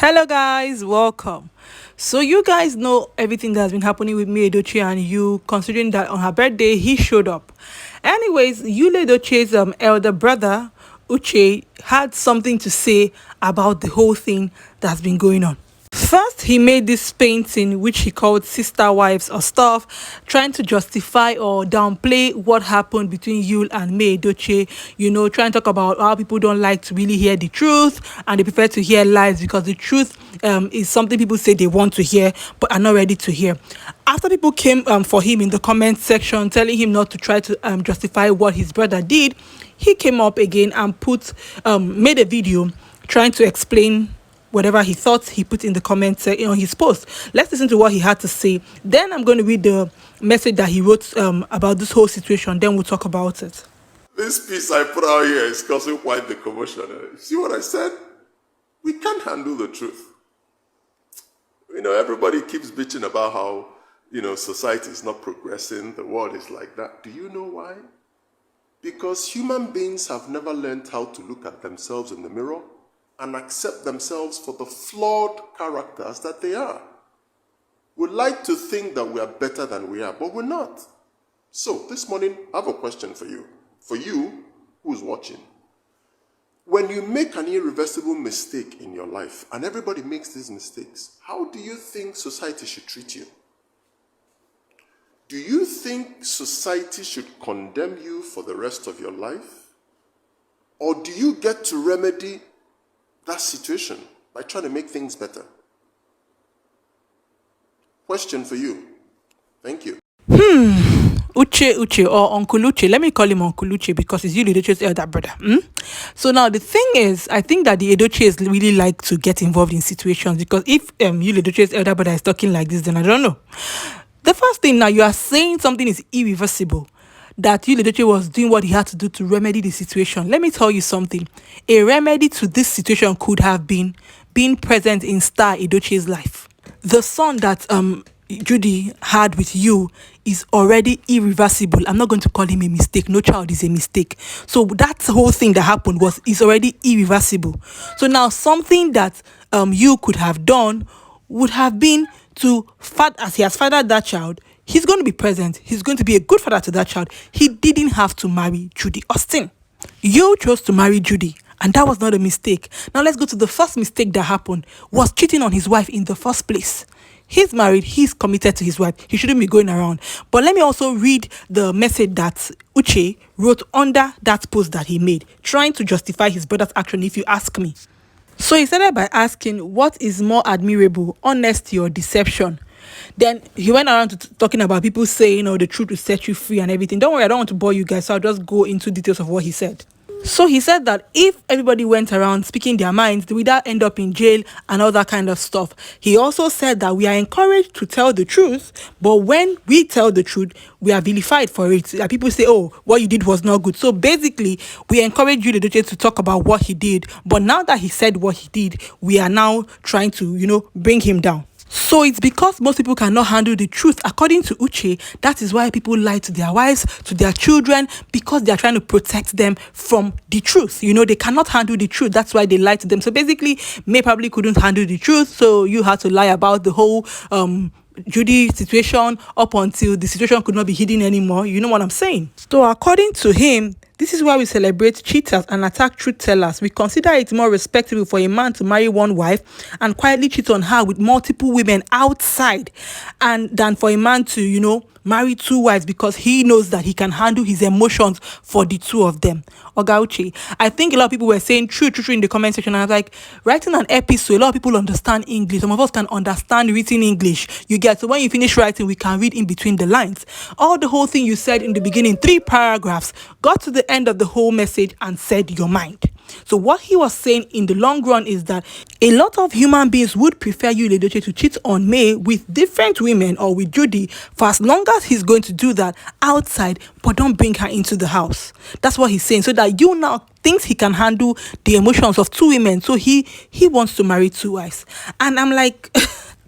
Hello guys, welcome. So you guys know everything that has been happening with me, Edochie, and you, considering that on her birthday he showed up. Anyways, Yul Edochie's elder brother, Uche, had something to say about the whole thing that's been going on. First, he made this painting which he called Sister Wives or Stuff, trying to justify or downplay what happened between Yul and May Edochie. Trying to talk about how people don't like to really hear the truth and they prefer to hear lies because the truth is something people say they want to hear but are not ready to hear. After people came for him in the comment section telling him not to try to justify what his brother did, he came up again and made a video trying to explain whatever he thought he put in the comments on his post. Let's listen to what he had to say. Then I'm going to read the message that he wrote about this whole situation. Then we'll talk about it. This piece I put out here is causing quite the commotion. See what I said? We can't handle the truth. Everybody keeps bitching about how, society is not progressing. The world is like that. Do you know why? Because human beings have never learned how to look at themselves in the mirror and accept themselves for the flawed characters that they are. We like to think that we are better than we are, but we're not. So this morning, I have a question for you. For you who's watching. When you make an irreversible mistake in your life, and everybody makes these mistakes, how do you think society should treat you? Do you think society should condemn you for the rest of your life? Or do you get to remedy that situation by trying to make things better? Question for you. Thank you. Uche or Uncle Uche. Let me call him Uncle Uche because he's Yul Edochie's elder brother. So now the thing is, I think that the Edochies really like to get involved in situations because if Yul Edochie's elder brother is talking like this, then I don't know. The first thing now, you are saying something is irreversible, that Yul Edochie was doing what he had to do to remedy the situation. Let me tell you something. A remedy to this situation could have been being present in Star Edochie's life. The son that Judy had with you is already irreversible. I'm not going to call him a mistake. No child is a mistake. So that whole thing that happened is already irreversible. So now something that you could have done would have been to as he has fathered that child, he's going to be present. He's going to be a good father to that child. He didn't have to marry Judy Austin. You chose to marry Judy, and that was not a mistake. Now let's go to the first mistake that happened, was cheating on his wife in the first place. He's married, he's committed to his wife. He shouldn't be going around. But let me also read the message that Uche wrote under that post that he made, trying to justify his brother's action, if you ask me. So he started by asking, what is more admirable, honesty or deception? Then he went around talking about people saying, the truth will set you free and everything. Don't worry, I don't want to bore you guys, so I'll just go into details of what he said. So he said that if everybody went around speaking their minds, they would end up in jail and all that kind of stuff. He also said that we are encouraged to tell the truth, but when we tell the truth, we are vilified for it. Like people say, oh, what you did was not good. So basically, we encourage Yul Edochie to talk about what he did. But now that he said what he did, we are now trying to, bring him down. So it's because most people cannot handle the truth. According to Uche, that is why people lie to their wives, to their children, because they are trying to protect them from the truth. They cannot handle the truth. That's why they lie to them. So basically, May probably couldn't handle the truth. So you had to lie about the whole Judy situation up until the situation could not be hidden anymore. You know what I'm saying? So according to him, this is why we celebrate cheaters and attack truth tellers. We consider it more respectable for a man to marry one wife and quietly cheat on her with multiple women outside than for a man to, marry two wives because he knows that he can handle his emotions for the two of them. Ogauchi, I think a lot of people were saying true in the comment section. And I was like, writing an episode, a lot of people understand English. Some of us can understand written English. You get, so when you finish writing, we can read in between the lines. All the whole thing you said in the beginning, 3 paragraphs, got to the end of the whole message and said your mind. So what he was saying in the long run is that a lot of human beings would prefer Yul Edochie to cheat on May with different women or with Judy for as long as he's going to do that outside, but don't bring her into the house. That's what he's saying. So that you now thinks he can handle the emotions of 2 women. So he wants to marry 2 wives. And I'm like...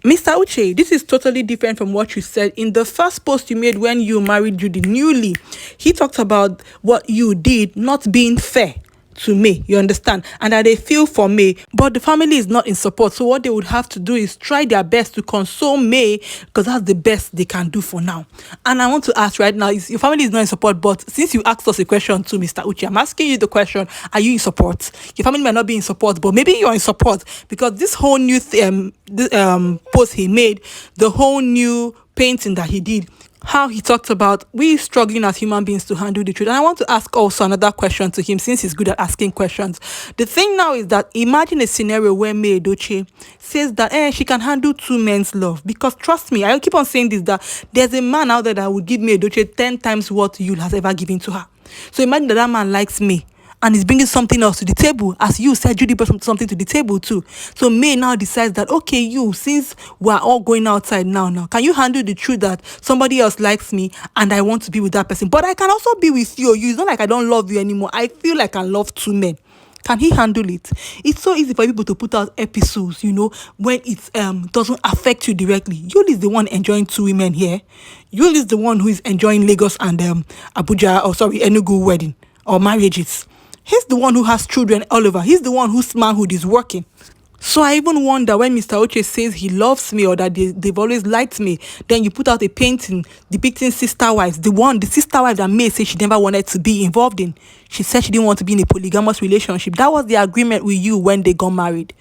Mr. Uche, this is totally different from what you said in the first post you made when you married Judy newly. He talked about what you did not being fair to May, you understand, and that they feel for May, but the family is not in support. So what they would have to do is try their best to console May, because that's the best they can do for now. And I want to ask right now, is your family is not in support, but since you asked us a question too, Mr. Uche, I'm asking you the question: are you in support? Your family might not be in support, but maybe you're in support, because this whole new post he made, the whole new painting that he did, how he talked about we struggling as human beings to handle the truth. And I want to ask also another question to him, since he's good at asking questions. The thing now is that imagine a scenario where May Edochie says that she can handle two men's love. Because trust me, I keep on saying this, that there's a man out there that would give May Edochie 10 times what Yul has ever given to her. So imagine that man likes me and is bringing something else to the table. As you said, Judy brought something to the table too. So May now decides that, okay, you, since we're all going outside now, can you handle the truth that somebody else likes me and I want to be with that person? But I can also be with you. It's not like I don't love you anymore. I feel like I love two men. Can he handle it? It's so easy for people to put out episodes, when it doesn't affect you directly. Yul is the one enjoying two women here. Yul is the one who is enjoying Lagos and Enugu wedding or marriages. He's the one who has children all over. He's the one whose manhood is working. So I even wonder, when Mr. Uche says he loves me or that they've always liked me, then you put out a painting depicting sister wives. The sister wife that May said she never wanted to be involved in. She said she didn't want to be in a polygamous relationship. That was the agreement with you when they got married.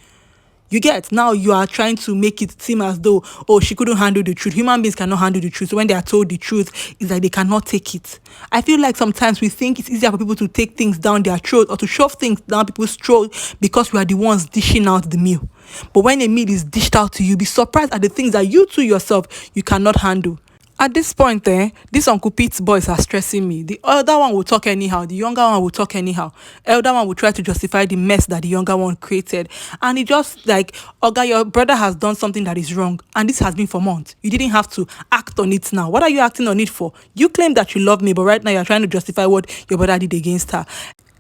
You get, now you are trying to make it seem as though, she couldn't handle the truth. Human beings cannot handle the truth. So when they are told the truth, it's like they cannot take it. I feel like sometimes we think it's easier for people to take things down their throat or to shove things down people's throat because we are the ones dishing out the meal. But when a meal is dished out to you, be surprised at the things that you too yourself, you cannot handle. At this point, this Uncle Pete's boys are stressing me. The elder one will talk anyhow. The younger one will talk anyhow. Elder one will try to justify the mess that the younger one created. And it just like, Oga, your brother has done something that is wrong. And this has been for months. You didn't have to act on it now. What are you acting on it for? You claim that you love me, but right now you're trying to justify what your brother did against her.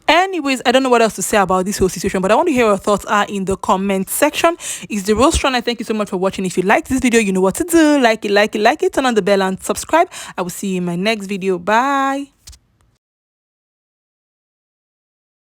Anyways, I don't know what else to say about this whole situation, but I want to hear your thoughts are in the comment section. It's the Rose Run. Thank you so much for watching. If you like this video, you know what to do. Like it, turn on the bell and subscribe. I will see you in my next video. Bye.